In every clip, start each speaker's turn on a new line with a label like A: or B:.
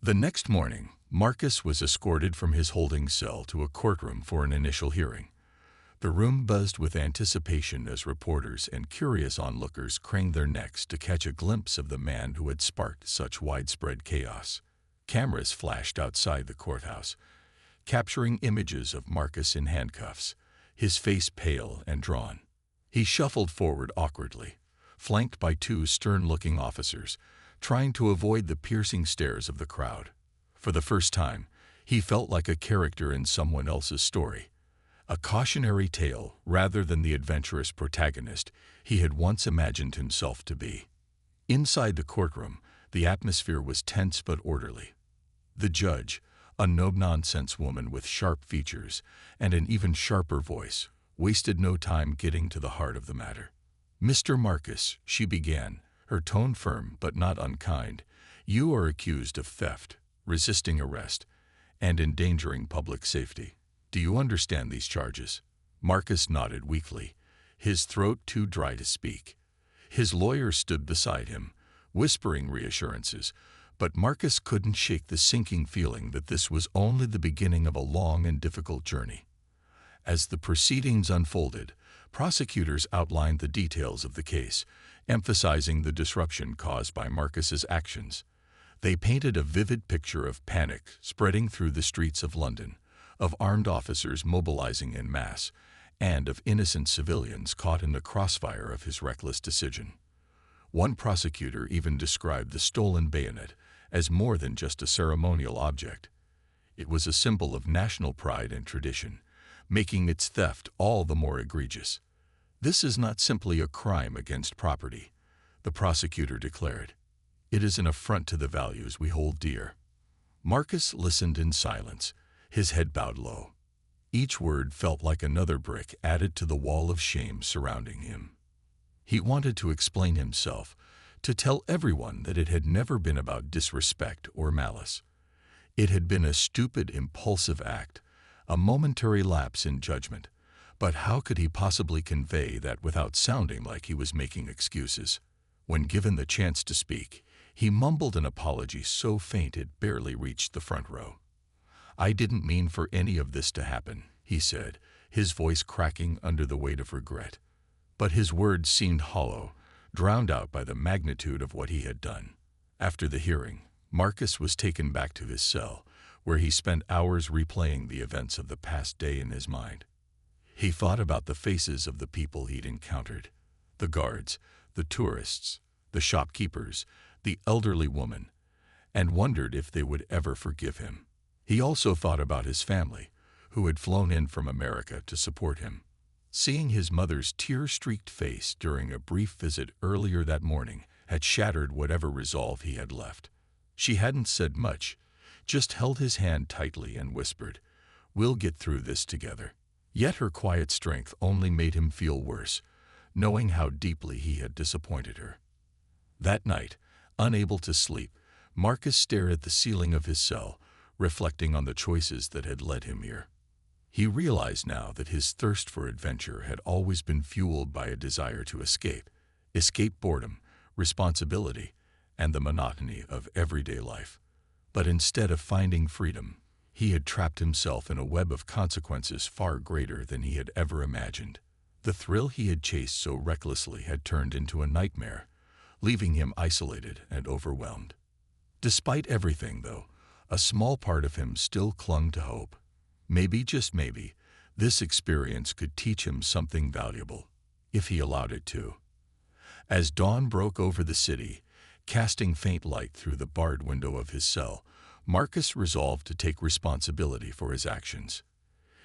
A: The next morning, Marcus was escorted from his holding cell to a courtroom for an initial hearing. The room buzzed with anticipation as reporters and curious onlookers craned their necks to catch a glimpse of the man who had sparked such widespread chaos. Cameras flashed outside the courthouse, capturing images of Marcus in handcuffs, his face pale and drawn. He shuffled forward awkwardly, flanked by two stern-looking officers, trying to avoid the piercing stares of the crowd. For the first time, he felt like a character in someone else's story, a cautionary tale rather than the adventurous protagonist he had once imagined himself to be. Inside the courtroom, the atmosphere was tense but orderly. The judge, a no-nonsense woman with sharp features and an even sharper voice, wasted no time getting to the heart of the matter. "Mr. Marcus," she began, her tone firm but not unkind, "you are accused of theft, resisting arrest, and endangering public safety. Do you understand these charges?" Marcus nodded weakly, his throat too dry to speak. His lawyer stood beside him, whispering reassurances, but Marcus couldn't shake the sinking feeling that this was only the beginning of a long and difficult journey. As the proceedings unfolded, prosecutors outlined the details of the case, emphasizing the disruption caused by Marcus's actions. They painted a vivid picture of panic spreading through the streets of London, of armed officers mobilizing en masse, and of innocent civilians caught in the crossfire of his reckless decision. One prosecutor even described the stolen bayonet as more than just a ceremonial object. It was a symbol of national pride and tradition, making its theft all the more egregious. "This is not simply a crime against property," the prosecutor declared. "It is an affront to the values we hold dear." Marcus listened in silence, his head bowed low. Each word felt like another brick added to the wall of shame surrounding him. He wanted to explain himself, to tell everyone that it had never been about disrespect or malice. It had been a stupid, impulsive act, a momentary lapse in judgment. But how could he possibly convey that without sounding like he was making excuses? When given the chance to speak, he mumbled an apology so faint it barely reached the front row. "I didn't mean for any of this to happen," he said, his voice cracking under the weight of regret. But his words seemed hollow, drowned out by the magnitude of what he had done. After the hearing, Marcus was taken back to his cell, where he spent hours replaying the events of the past day in his mind. He thought about the faces of the people he'd encountered, the guards, the tourists, the shopkeepers, the elderly woman, and wondered if they would ever forgive him. He also thought about his family, who had flown in from America to support him. Seeing his mother's tear-streaked face during a brief visit earlier that morning had shattered whatever resolve he had left. She hadn't said much, just held his hand tightly and whispered, "We'll get through this together." Yet her quiet strength only made him feel worse, knowing how deeply he had disappointed her. That night, unable to sleep, Marcus stared at the ceiling of his cell, reflecting on the choices that had led him here. He realized now that his thirst for adventure had always been fueled by a desire to escape boredom, responsibility, and the monotony of everyday life. But instead of finding freedom, he had trapped himself in a web of consequences far greater than he had ever imagined. The thrill he had chased so recklessly had turned into a nightmare, leaving him isolated and overwhelmed. Despite everything, though, a small part of him still clung to hope. Maybe, just maybe, this experience could teach him something valuable, if he allowed it to. As dawn broke over the city, casting faint light through the barred window of his cell, Marcus resolved to take responsibility for his actions.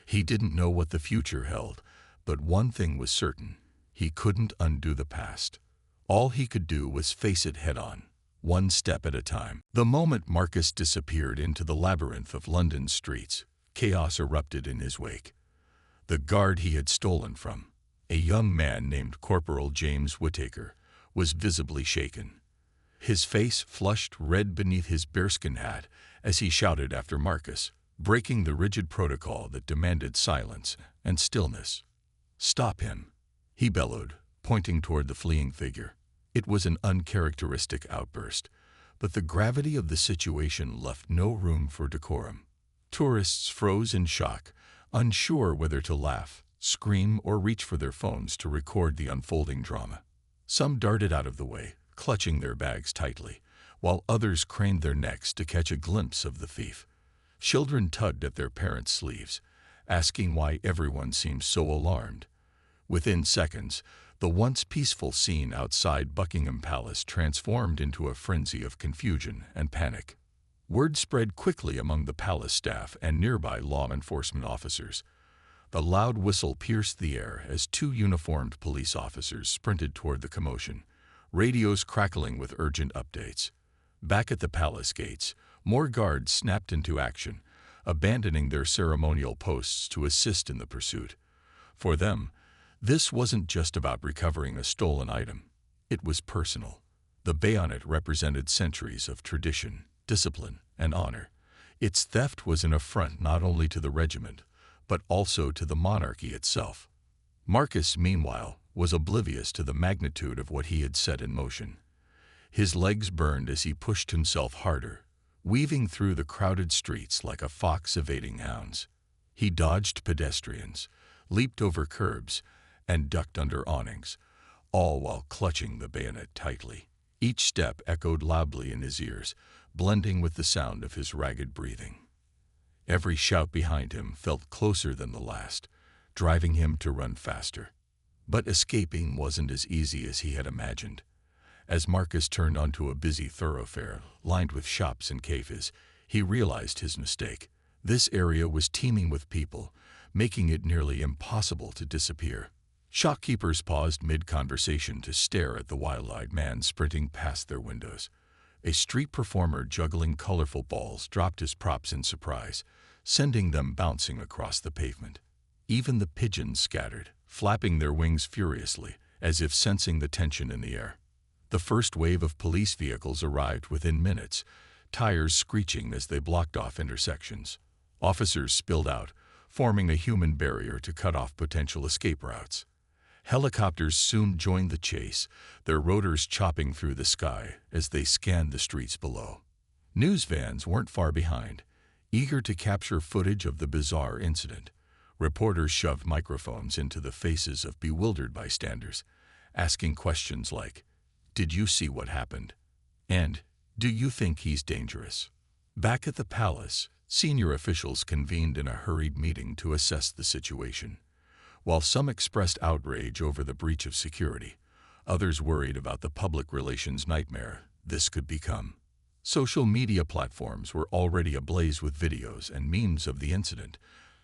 A: He didn't know what the future held, but one thing was certain: he couldn't undo the past. All he could do was face it head-on, one step at a time. The moment Marcus disappeared into the labyrinth of London's streets, chaos erupted in his wake. The guard he had stolen from, a young man named Corporal James Whittaker, was visibly shaken. His face flushed red beneath his bearskin hat as he shouted after Marcus, breaking the rigid protocol that demanded silence and stillness. "Stop him," he bellowed, pointing toward the fleeing figure. It was an uncharacteristic outburst, But the gravity of the situation left no room for decorum. Tourists froze in shock, unsure whether to laugh, scream, or reach for their phones to record the unfolding drama. Some darted out of the way, clutching their bags tightly, while others craned their necks to catch a glimpse of the thief. Children tugged at their parents' sleeves, asking why everyone seemed so alarmed. Within seconds, the once peaceful scene outside Buckingham Palace transformed into a frenzy of confusion and panic. Word spread quickly among the palace staff and nearby law enforcement officers. The loud whistle pierced the air as two uniformed police officers sprinted toward the commotion, radios crackling with urgent updates. Back at the palace gates, more guards snapped into action, abandoning their ceremonial posts to assist in the pursuit. For them, this wasn't just about recovering a stolen item. It was personal. The bayonet represented centuries of tradition, discipline, and honor. Its theft was an affront not only to the regiment, but also to the monarchy itself. Marcus, meanwhile, was oblivious to the magnitude of what he had set in motion. His legs burned as he pushed himself harder, weaving through the crowded streets like a fox evading hounds. He dodged pedestrians, leaped over curbs, and ducked under awnings, all while clutching the bayonet tightly. Each step echoed loudly in his ears, blending with the sound of his ragged breathing. Every shout behind him felt closer than the last, driving him to run faster. But escaping wasn't as easy as he had imagined. As Marcus turned onto a busy thoroughfare lined with shops and cafes, he realized his mistake. This area was teeming with people, making it nearly impossible to disappear. Shopkeepers paused mid-conversation to stare at the wild-eyed man sprinting past their windows. A street performer juggling colorful balls dropped his props in surprise, sending them bouncing across the pavement. Even the pigeons scattered, flapping their wings furiously, as if sensing the tension in the air. The first wave of police vehicles arrived within minutes, tires screeching as they blocked off intersections. Officers spilled out, forming a human barrier to cut off potential escape routes. Helicopters soon joined the chase, their rotors chopping through the sky as they scanned the streets below. News vans weren't far behind, eager to capture footage of the bizarre incident. Reporters shoved microphones into the faces of bewildered bystanders, asking questions like, "Did you see what happened?" and "Do you think he's dangerous?" Back at the palace, senior officials convened in a hurried meeting to assess the situation. While some expressed outrage over the breach of security, others worried about the public relations nightmare this could become. Social media platforms were already ablaze with videos and memes of the incident,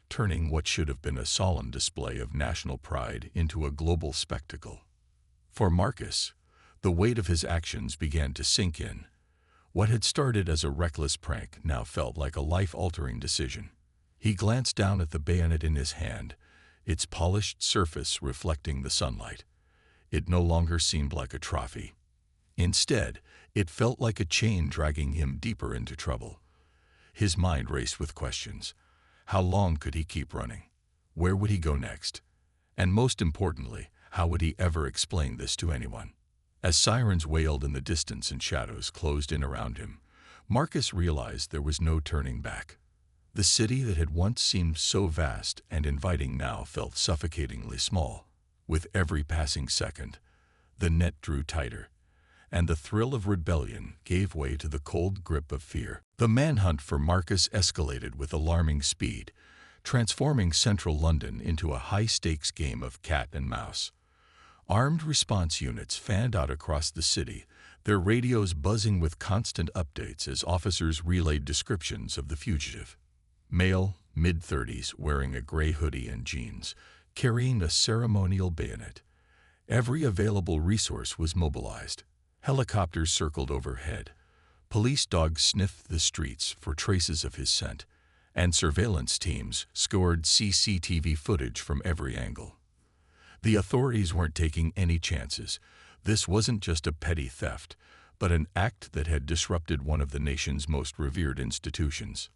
A: turning what should have been a solemn display of national pride into a global spectacle. For Marcus, the weight of his actions began to sink in. What had started as a reckless prank now felt like a life-altering decision. He glanced down at the bayonet in his hand, its polished surface reflecting the sunlight. It no longer seemed like a trophy. Instead, it felt like a chain dragging him deeper into trouble. His mind raced with questions. How long could he keep running? Where would he go next? And most importantly, how would he ever explain this to anyone? As sirens wailed in the distance and shadows closed in around him, Marcus realized there was no turning back. The city that had once seemed so vast and inviting now felt suffocatingly small. With every passing second, the net drew tighter, and the thrill of rebellion gave way to the cold grip of fear. The manhunt for Marcus escalated with alarming speed, transforming central London into a high-stakes game of cat and mouse. Armed response units fanned out across the city, their radios buzzing with constant updates as officers relayed descriptions of the fugitive. Male, mid-30s, wearing a gray hoodie and jeans, carrying a ceremonial bayonet. Every available resource was mobilized. Helicopters circled overhead. Police dogs sniffed the streets for traces of his scent, and surveillance teams scoured CCTV footage from every angle. The authorities weren't taking any chances. This wasn't just a petty theft, but an act that had disrupted one of the nation's most revered institutions.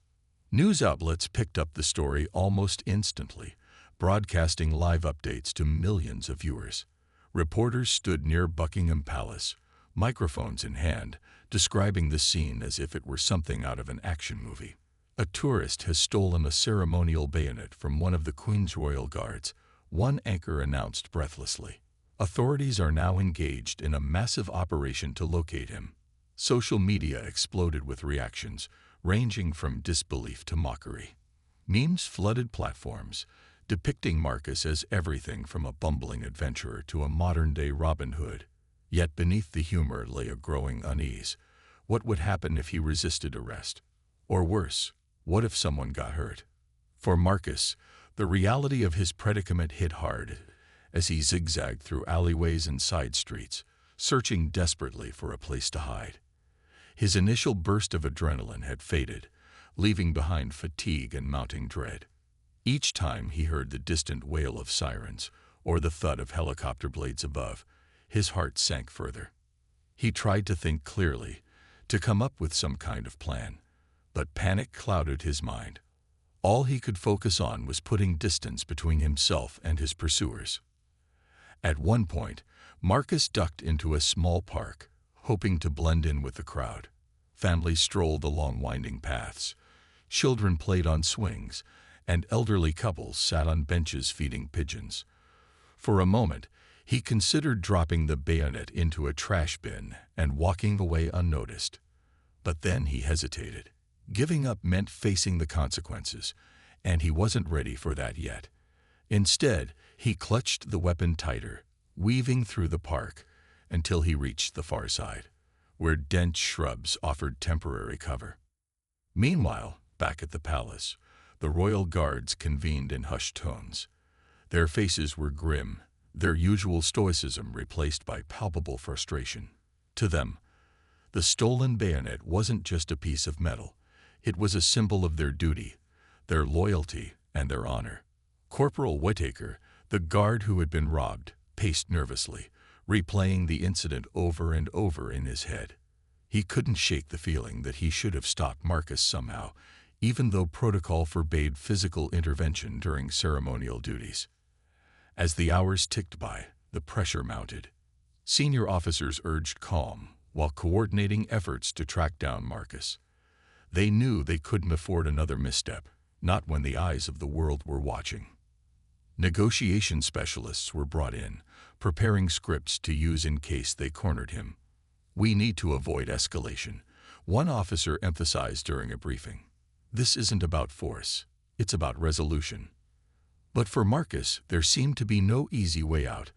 A: News outlets picked up the story almost instantly, broadcasting live updates to millions of viewers. Reporters stood near Buckingham Palace, microphones in hand, describing the scene as if it were something out of an action movie. A tourist has stolen a ceremonial bayonet from one of the Queen's Royal Guards, one anchor announced breathlessly. Authorities are now engaged in a massive operation to locate him. Social media exploded with reactions, ranging from disbelief to mockery. Memes flooded platforms, depicting Marcus as everything from a bumbling adventurer to a modern-day Robin Hood. Yet beneath the humor lay a growing unease. What would happen if he resisted arrest? Or worse, what if someone got hurt? For Marcus, the reality of his predicament hit hard as he zigzagged through alleyways and side streets, searching desperately for a place to hide. His initial burst of adrenaline had faded, leaving behind fatigue and mounting dread. Each time he heard the distant wail of sirens or the thud of helicopter blades above, his heart sank further. He tried to think clearly, to come up with some kind of plan, but panic clouded his mind. All he could focus on was putting distance between himself and his pursuers. At one point, Marcus ducked into a small park, hoping to blend in with the crowd. Families strolled along winding paths. Children played on swings, and elderly couples sat on benches feeding pigeons. For a moment, he considered dropping the bayonet into a trash bin and walking away unnoticed. But then he hesitated. Giving up meant facing the consequences, and he wasn't ready for that yet. Instead, he clutched the weapon tighter, weaving through the park until he reached the far side, where dense shrubs offered temporary cover. Meanwhile, back at the palace, the royal guards convened in hushed tones. Their faces were grim, their usual stoicism replaced by palpable frustration. To them, the stolen bayonet wasn't just a piece of metal. It was a symbol of their duty, their loyalty, and their honor. Corporal Whittaker, the guard who had been robbed, paced nervously, replaying the incident over and over in his head. He couldn't shake the feeling that he should have stopped Marcus somehow, even though protocol forbade physical intervention during ceremonial duties. As the hours ticked by, the pressure mounted. Senior officers urged calm while coordinating efforts to track down Marcus. They knew they couldn't afford another misstep, not when the eyes of the world were watching. Negotiation specialists were brought in, preparing scripts to use in case they cornered him. "We need to avoid escalation," one officer emphasized during a briefing. "This isn't about force, it's about resolution." But for Marcus, there seemed to be no easy way out.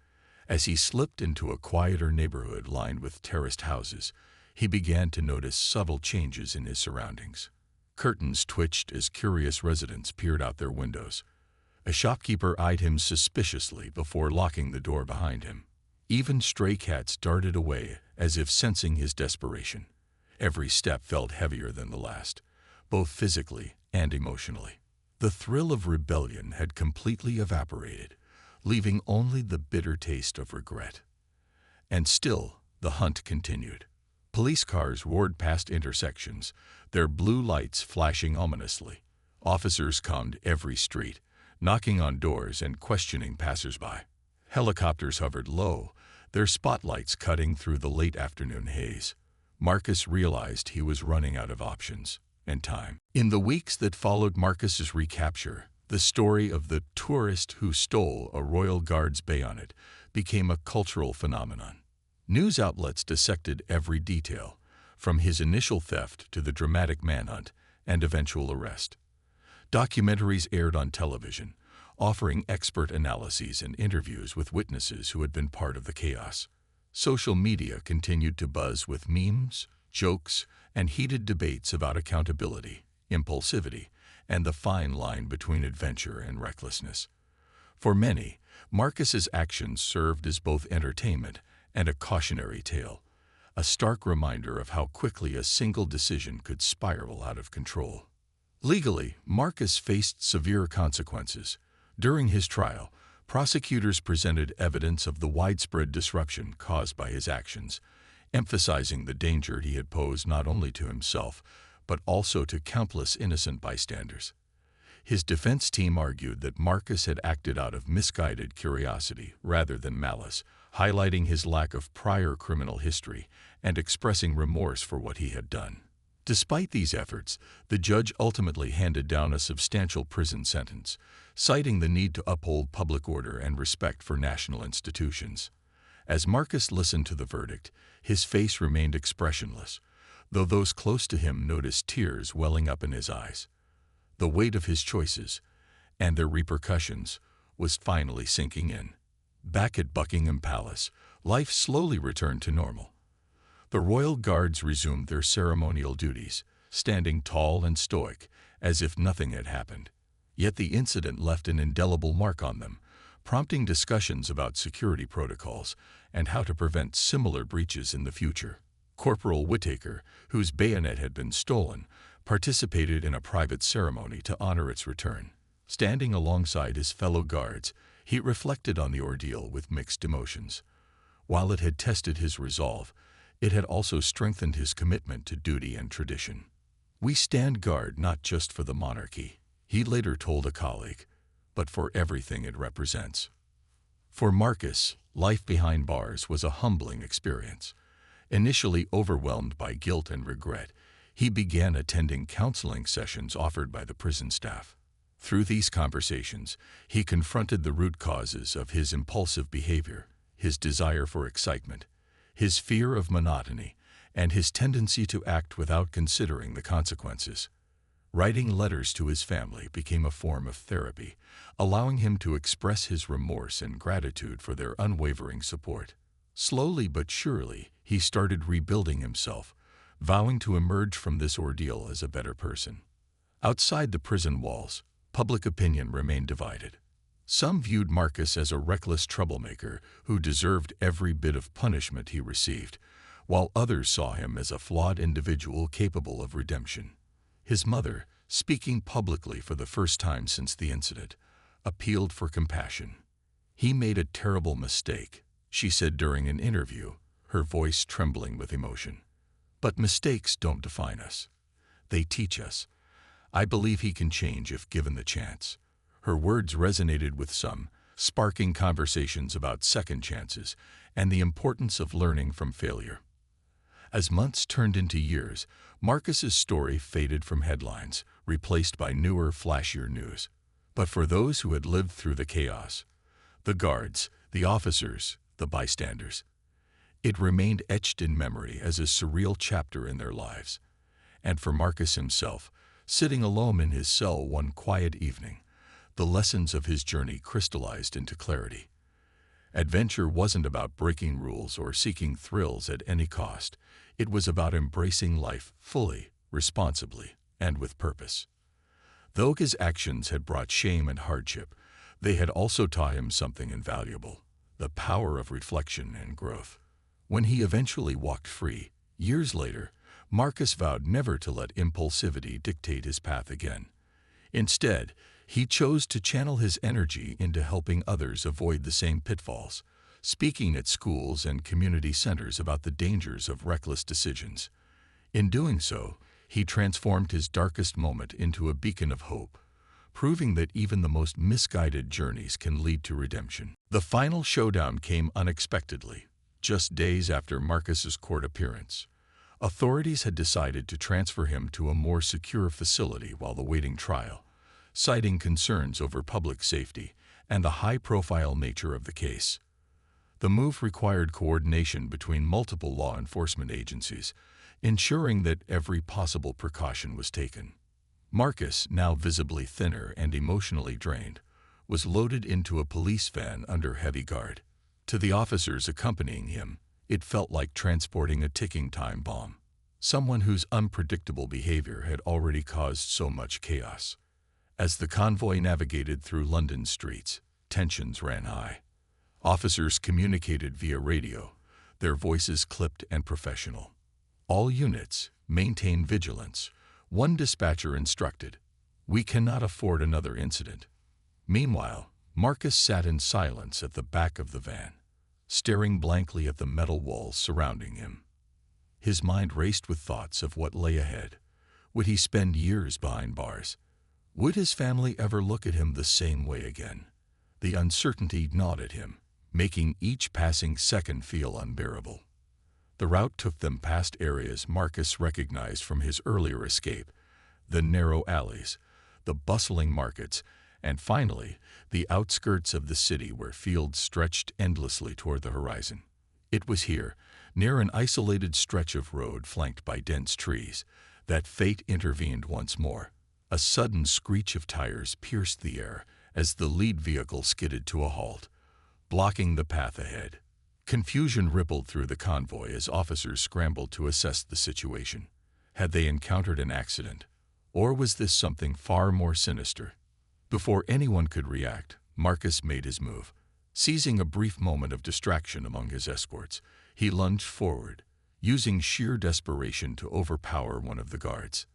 A: As he slipped into a quieter neighborhood lined with terraced houses, he began to notice subtle changes in his surroundings. Curtains twitched as curious residents peered out their windows. A shopkeeper eyed him suspiciously before locking the door behind him. Even stray cats darted away as if sensing his desperation. Every step felt heavier than the last, both physically and emotionally. The thrill of rebellion had completely evaporated, leaving only the bitter taste of regret. And still, the hunt continued. Police cars roared past intersections, their blue lights flashing ominously. Officers combed every street, knocking on doors and questioning passersby. Helicopters hovered low, their spotlights cutting through the late afternoon haze. Marcus realized he was running out of options and time. In the weeks that followed Marcus's recapture, the story of the tourist who stole a royal guard's bayonet became a cultural phenomenon. News outlets dissected every detail, from his initial theft to the dramatic manhunt and eventual arrest. Documentaries aired on television, offering expert analyses and interviews with witnesses who had been part of the chaos. Social media continued to buzz with memes, jokes, and heated debates about accountability, impulsivity, and the fine line between adventure and recklessness. For many, Marcus's actions served as both entertainment and a cautionary tale, a stark reminder of how quickly a single decision could spiral out of control. Legally, Marcus faced severe consequences. During his trial, prosecutors presented evidence of the widespread disruption caused by his actions, emphasizing the danger he had posed not only to himself, but also to countless innocent bystanders. His defense team argued that Marcus had acted out of misguided curiosity rather than malice, highlighting his lack of prior criminal history and expressing remorse for what he had done. Despite these efforts, the judge ultimately handed down a substantial prison sentence, citing the need to uphold public order and respect for national institutions. As Marcus listened to the verdict, his face remained expressionless, though those close to him noticed tears welling up in his eyes. The weight of his choices, and their repercussions, was finally sinking in. Back at Buckingham Palace, life slowly returned to normal. The royal guards resumed their ceremonial duties, standing tall and stoic, as if nothing had happened. Yet the incident left an indelible mark on them, prompting discussions about security protocols and how to prevent similar breaches in the future. Corporal Whittaker, whose bayonet had been stolen, participated in a private ceremony to honor its return. Standing alongside his fellow guards, he reflected on the ordeal with mixed emotions. While it had tested his resolve, it had also strengthened his commitment to duty and tradition. "We stand guard not just for the monarchy," he later told a colleague, "but for everything it represents." For Marcus, life behind bars was a humbling experience. Initially overwhelmed by guilt and regret, he began attending counseling sessions offered by the prison staff. Through these conversations, he confronted the root causes of his impulsive behavior, his desire for excitement, his fear of monotony, and his tendency to act without considering the consequences. Writing letters to his family became a form of therapy, allowing him to express his remorse and gratitude for their unwavering support. Slowly but surely, he started rebuilding himself, vowing to emerge from this ordeal as a better person. Outside the prison walls, public opinion remained divided. Some viewed Marcus as a reckless troublemaker who deserved every bit of punishment he received, while others saw him as a flawed individual capable of redemption. His mother, speaking publicly for the first time since the incident, appealed for compassion. "He made a terrible mistake," she said during an interview, her voice trembling with emotion. "But mistakes don't define us. They teach us. I believe he can change if given the chance." Her words resonated with some, sparking conversations about second chances and the importance of learning from failure. As months turned into years, Marcus's story faded from headlines, replaced by newer, flashier news. But for those who had lived through the chaos, the guards, the officers, the bystanders, it remained etched in memory as a surreal chapter in their lives. And for Marcus himself, sitting alone in his cell one quiet evening, the lessons of his journey crystallized into clarity. Adventure wasn't about breaking rules or seeking thrills at any cost. It was about embracing life fully, responsibly, and with purpose. Though his actions had brought shame and hardship, they had also taught him something invaluable: the power of reflection and growth. When he eventually walked free, years later, Marcus vowed never to let impulsivity dictate his path again. Instead, he chose to channel his energy into helping others avoid the same pitfalls, speaking at schools and community centers about the dangers of reckless decisions. In doing so, he transformed his darkest moment into a beacon of hope, proving that even the most misguided journeys can lead to redemption. The final showdown came unexpectedly, just days after Marcus's court appearance. Authorities had decided to transfer him to a more secure facility while awaiting trial, citing concerns over public safety and the high-profile nature of the case. The move required coordination between multiple law enforcement agencies, ensuring that every possible precaution was taken. Marcus, now visibly thinner and emotionally drained, was loaded into a police van under heavy guard. To the officers accompanying him, it felt like transporting a ticking time bomb, someone whose unpredictable behavior had already caused so much chaos. As the convoy navigated through London streets, tensions ran high. Officers communicated via radio, their voices clipped and professional. "All units, maintain vigilance," one dispatcher instructed. "We cannot afford another incident." Meanwhile, Marcus sat in silence at the back of the van, staring blankly at the metal walls surrounding him. His mind raced with thoughts of what lay ahead. Would he spend years behind bars? Would his family ever look at him the same way again? The uncertainty gnawed at him, making each passing second feel unbearable. The route took them past areas Marcus recognized from his earlier escape, the narrow alleys, the bustling markets, and finally, the outskirts of the city where fields stretched endlessly toward the horizon. It was here, near an isolated stretch of road flanked by dense trees, that fate intervened once more. A sudden screech of tires pierced the air as the lead vehicle skidded to a halt, blocking the path ahead. Confusion rippled through the convoy as officers scrambled to assess the situation. Had they encountered an accident? Or was this something far more sinister? Before anyone could react, Marcus made his move. Seizing a brief moment of distraction among his escorts, he lunged forward, using sheer desperation to overpower one of the guards.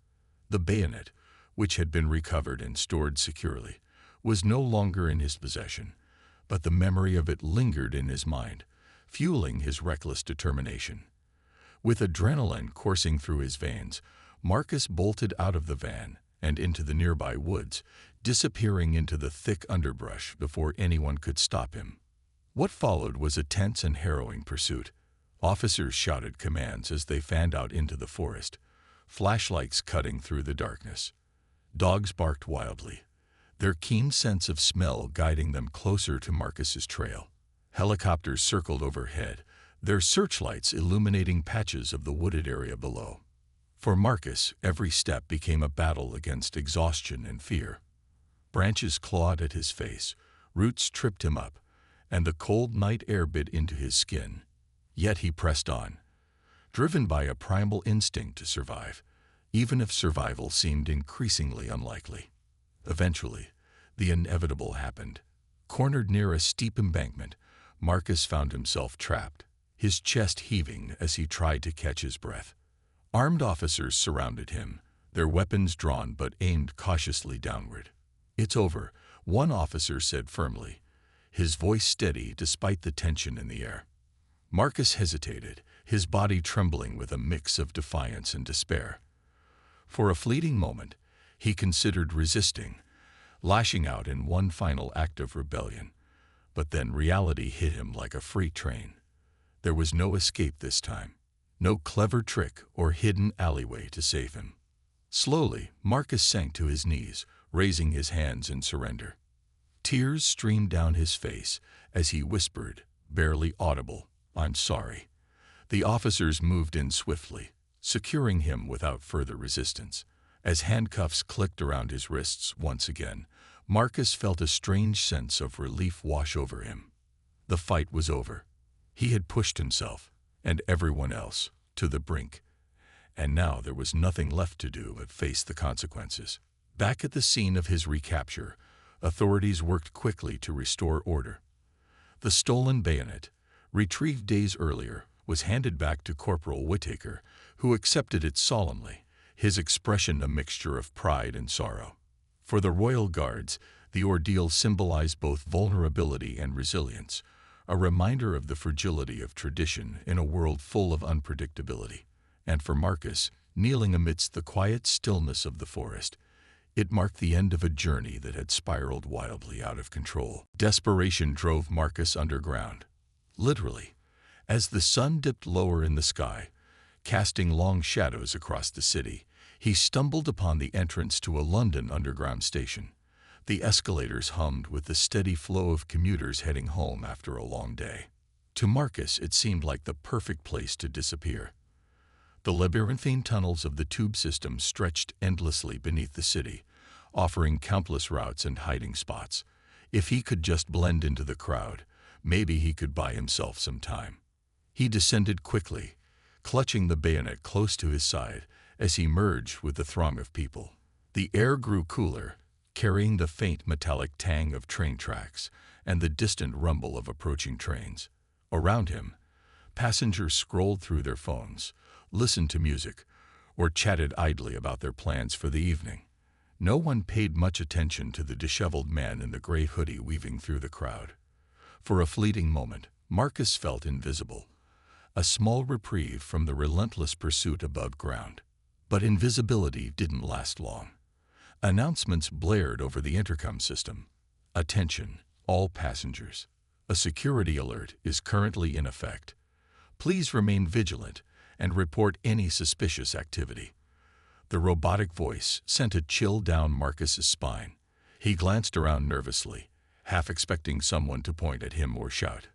A: The bayonet, which had been recovered and stored securely, was no longer in his possession, but the memory of it lingered in his mind, fueling his reckless determination. With adrenaline coursing through his veins, Marcus bolted out of the van and into the nearby woods, disappearing into the thick underbrush before anyone could stop him. What followed was a tense and harrowing pursuit. Officers shouted commands as they fanned out into the forest, flashlights cutting through the darkness. Dogs barked wildly, their keen sense of smell guiding them closer to Marcus's trail. Helicopters circled overhead, their searchlights illuminating patches of the wooded area below. For Marcus, every step became a battle against exhaustion and fear. Branches clawed at his face, roots tripped him up, and the cold night air bit into his skin. Yet he pressed on, driven by a primal instinct to survive, even if survival seemed increasingly unlikely. Eventually, the inevitable happened. Cornered near a steep embankment, Marcus found himself trapped, his chest heaving as he tried to catch his breath. Armed officers surrounded him, their weapons drawn but aimed cautiously downward. "It's over," one officer said firmly, his voice steady despite the tension in the air. Marcus hesitated, his body trembling with a mix of defiance and despair. For a fleeting moment, he considered resisting, lashing out in one final act of rebellion. But then reality hit him like a freight train. There was no escape this time, no clever trick or hidden alleyway to save him. Slowly, Marcus sank to his knees, raising his hands in surrender. Tears streamed down his face as he whispered, barely audible, "I'm sorry." The officers moved in swiftly, securing him without further resistance. As handcuffs clicked around his wrists once again, Marcus felt a strange sense of relief wash over him. The fight was over. He had pushed himself, and everyone else, to the brink. And now there was nothing left to do but face the consequences. Back at the scene of his recapture, authorities worked quickly to restore order. The stolen bayonet, retrieved days earlier, was handed back to Corporal Whittaker, who accepted it solemnly, his expression a mixture of pride and sorrow. For the Royal Guards, the ordeal symbolized both vulnerability and resilience, a reminder of the fragility of tradition in a world full of unpredictability. And for Marcus, kneeling amidst the quiet stillness of the forest, it marked the end of a journey that had spiraled wildly out of control. Desperation drove Marcus underground. Literally, as the sun dipped lower in the sky, casting long shadows across the city, he stumbled upon the entrance to a London Underground station. The escalators hummed with the steady flow of commuters heading home after a long day. To Marcus, it seemed like the perfect place to disappear. The labyrinthine tunnels of the tube system stretched endlessly beneath the city, offering countless routes and hiding spots. If he could just blend into the crowd, maybe he could buy himself some time. He descended quickly, clutching the bayonet close to his side as he merged with the throng of people. The air grew cooler, carrying the faint metallic tang of train tracks and the distant rumble of approaching trains. Around him, passengers scrolled through their phones, listened to music, or chatted idly about their plans for the evening. No one paid much attention to the disheveled man in the gray hoodie weaving through the crowd. For a fleeting moment, Marcus felt invisible, a small reprieve from the relentless pursuit above ground. But invisibility didn't last long. Announcements blared over the intercom system. "Attention, all passengers. A security alert is currently in effect. Please remain vigilant and report any suspicious activity. The robotic voice sent a chill down Marcus's spine. He glanced around nervously, half expecting someone to point at him or shout,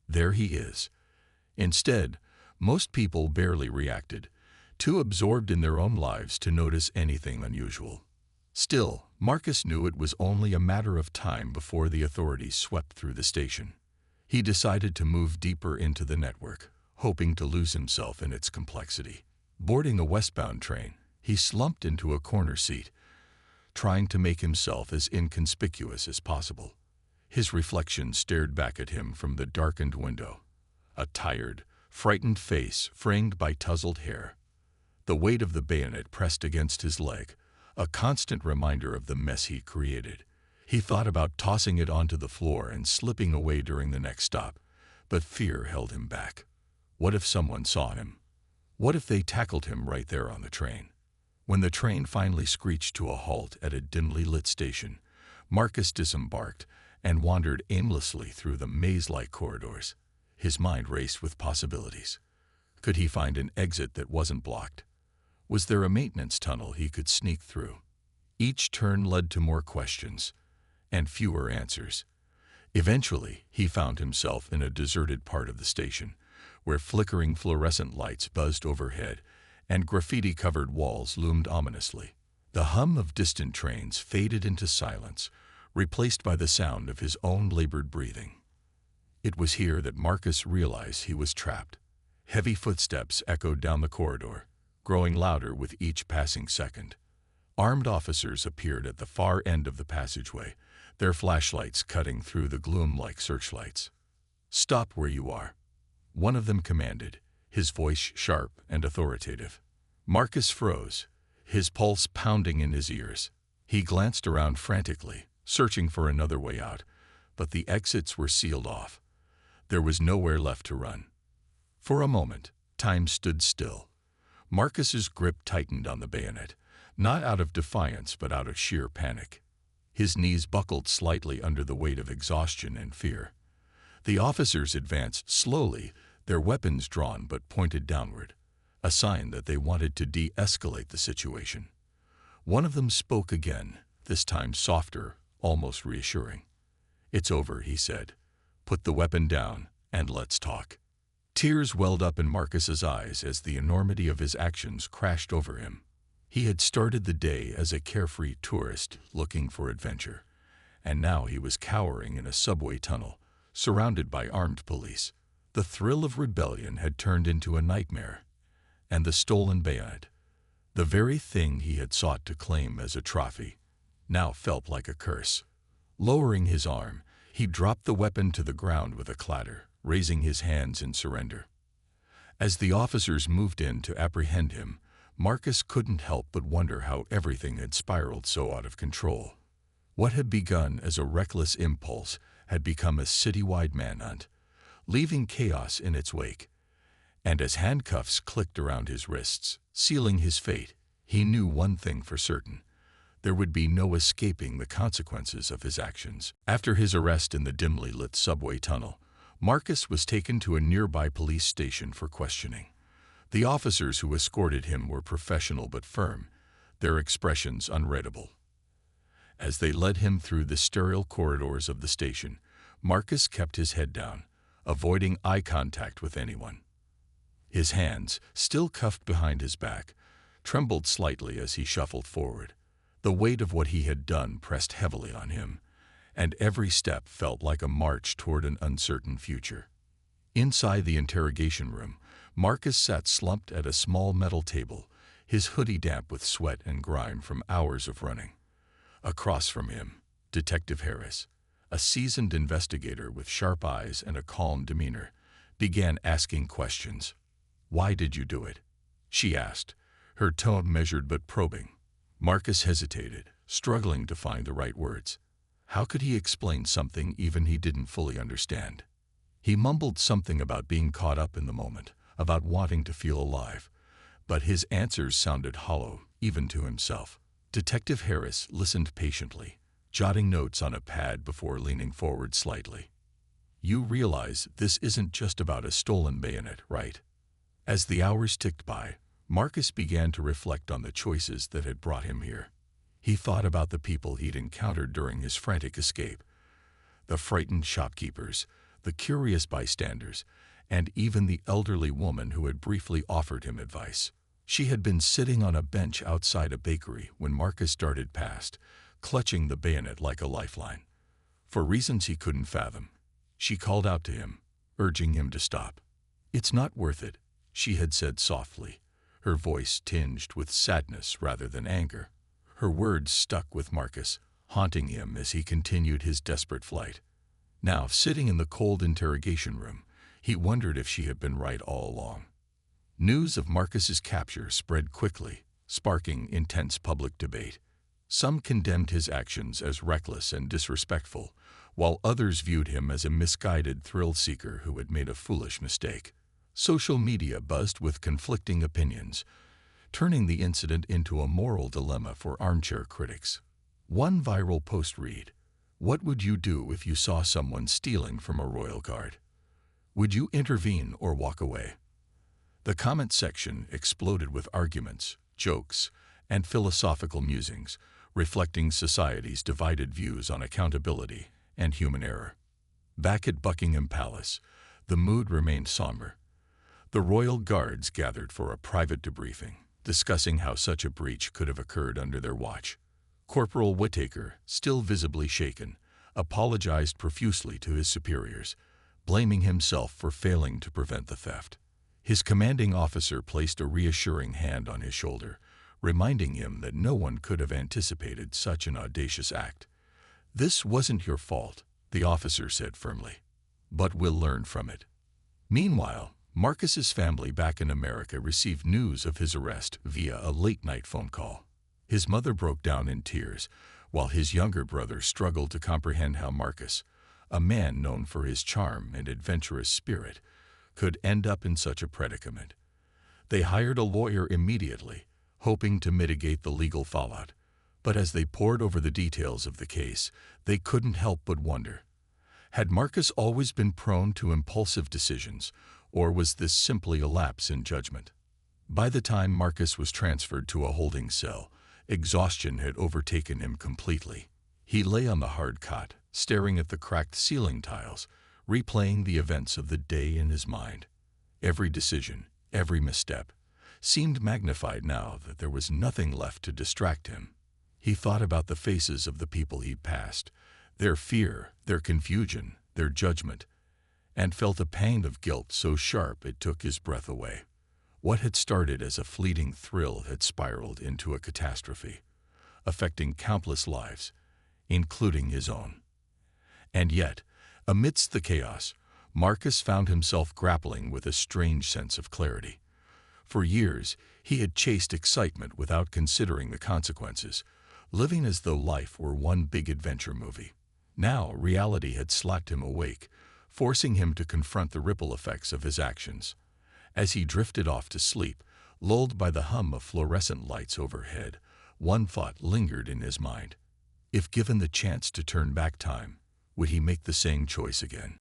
A: "There he is." Instead, most people barely reacted, too absorbed in their own lives to notice anything unusual. Still, Marcus knew it was only a matter of time before the authorities swept through the station. He decided to move deeper into the network, hoping to lose himself in its complexity. Boarding a westbound train, he slumped into a corner seat, trying to make himself as inconspicuous as possible. His reflection stared back at him from the darkened window, a tired, frightened face framed by tousled hair. The weight of the bayonet pressed against his leg, a constant reminder of the mess he created. He thought about tossing it onto the floor and slipping away during the next stop, but fear held him back. What if someone saw him? What if they tackled him right there on the train? When the train finally screeched to a halt at a dimly lit station, Marcus disembarked and wandered aimlessly through the maze-like corridors. His mind raced with possibilities. Could he find an exit that wasn't blocked? Was there a maintenance tunnel he could sneak through? Each turn led to more questions and fewer answers. Eventually, he found himself in a deserted part of the station, where flickering fluorescent lights buzzed overhead and graffiti-covered walls loomed ominously. The hum of distant trains faded into silence, replaced by the sound of his own labored breathing. It was here that Marcus realized he was trapped. Heavy footsteps echoed down the corridor, growing louder with each passing second. Armed officers appeared at the far end of the passageway, their flashlights cutting through the gloom like searchlights. "Stop where you are," one of them commanded, his voice sharp and authoritative. Marcus froze, his pulse pounding in his ears. He glanced around frantically, searching for another way out, but the exits were sealed off. There was nowhere left to run. For a moment, time stood still. Marcus's grip tightened on the bayonet, not out of defiance but out of sheer panic. His knees buckled slightly under the weight of exhaustion and fear. The officers advanced slowly, their weapons drawn but pointed downward, a sign that they wanted to de-escalate the situation. One of them spoke again, this time softer, almost reassuring. "It's over," he said. "Put the weapon down and let's talk." Tears welled up in Marcus's eyes as the enormity of his actions crashed over him. He had started the day as a carefree tourist looking for adventure, and now he was cowering in a subway tunnel, surrounded by armed police. The thrill of rebellion had turned into a nightmare, and the stolen bayonet, the very thing he had sought to claim as a trophy, now felt like a curse. Lowering his arm, he dropped the weapon to the ground with a clatter, raising his hands in surrender. As the officers moved in to apprehend him, Marcus couldn't help but wonder how everything had spiraled so out of control. What had begun as a reckless impulse had become a citywide manhunt, leaving chaos in its wake. And as handcuffs clicked around his wrists, sealing his fate, he knew one thing for certain: there would be no escaping the consequences of his actions. After his arrest in the dimly lit subway tunnel, Marcus was taken to a nearby police station for questioning. The officers who escorted him were professional but firm, their expressions unreadable. As they led him through the sterile corridors of the station, Marcus kept his head down, avoiding eye contact with anyone. His hands, still cuffed behind his back, trembled slightly as he shuffled forward. The weight of what he had done pressed heavily on him, and every step felt like a march toward an uncertain future. Inside the interrogation room, Marcus sat slumped at a small metal table, his hoodie damp with sweat and grime from hours of running. Across from him, Detective Harris, a seasoned investigator with sharp eyes and a calm demeanor, began asking questions. "Why did you do it?" she asked, her tone measured but probing. Marcus hesitated, struggling to find the right words. How could he explain something even he didn't fully understand? He mumbled something about being caught up in the moment, about wanting to feel alive, but his answers sounded hollow, even to himself. Detective Harris listened patiently, jotting notes on a pad before leaning forward slightly. You realize this isn't just about a stolen bayonet, right? As the hours ticked by, Marcus began to reflect on the choices that had brought him here. He thought about the people he'd encountered during his frantic escape, the frightened shopkeepers, the curious bystanders, and even the elderly woman who had briefly offered him advice. She had been sitting on a bench outside a bakery when Marcus darted past, clutching the bayonet like a lifeline. For reasons he couldn't fathom, she called out to him, urging him to stop. "It's not worth it," she had said softly, her voice tinged with sadness rather than anger. Her words stuck with Marcus, haunting him as he continued his desperate flight. Now, sitting in the cold interrogation room, he wondered if she had been right all along. News of Marcus's capture spread quickly, sparking intense public debate. Some condemned his actions as reckless and disrespectful, while others viewed him as a misguided thrill-seeker who had made a foolish mistake. Social media buzzed with conflicting opinions, turning the incident into a moral dilemma for armchair critics. One viral post read, "What would you do if you saw someone stealing from a royal guard? Would you intervene or walk away?" The comment section exploded with arguments, jokes, and philosophical musings, reflecting society's divided views on accountability and human error. Back at Buckingham Palace, the mood remained somber. The royal guards gathered for a private debriefing, discussing how such a breach could have occurred under their watch. Corporal Whittaker, still visibly shaken, apologized profusely to his superiors, blaming himself for failing to prevent the theft. His commanding officer placed a reassuring hand on his shoulder, reminding him that no one could have anticipated such an audacious act. "This wasn't your fault," the officer said firmly, "but we'll learn from it." Meanwhile, Marcus's family back in America received news of his arrest via a late-night phone call. His mother broke down in tears, while his younger brother struggled to comprehend how Marcus, a man known for his charm and adventurous spirit, could end up in such a predicament. They hired a lawyer immediately, hoping to mitigate the legal fallout, but as they pored over the details of the case, they couldn't help but wonder. Had Marcus always been prone to impulsive decisions, or was this simply a lapse in judgment? By the time Marcus was transferred to a holding cell, exhaustion had overtaken him completely. He lay on the hard cot, staring at the cracked ceiling tiles, replaying the events of the day in his mind. Every decision, every misstep, seemed magnified now that there was nothing left to distract him. He thought about the faces of the people he'd passed, their fear, their confusion, their judgment, and felt a pang of guilt so sharp it took his breath away. What had started as a fleeting thrill had spiraled into a catastrophe, affecting countless lives, including his own. And yet, amidst the chaos, Marcus found himself grappling with a strange sense of clarity. For years, he had chased excitement without considering the consequences, living as though life were one big adventure movie. Now, reality had slapped him awake, forcing him to confront the ripple effects of his actions. As he drifted off to sleep, lulled by the hum of fluorescent lights overhead, one thought lingered in his mind. If given the chance to turn back time, would he make the same choice again?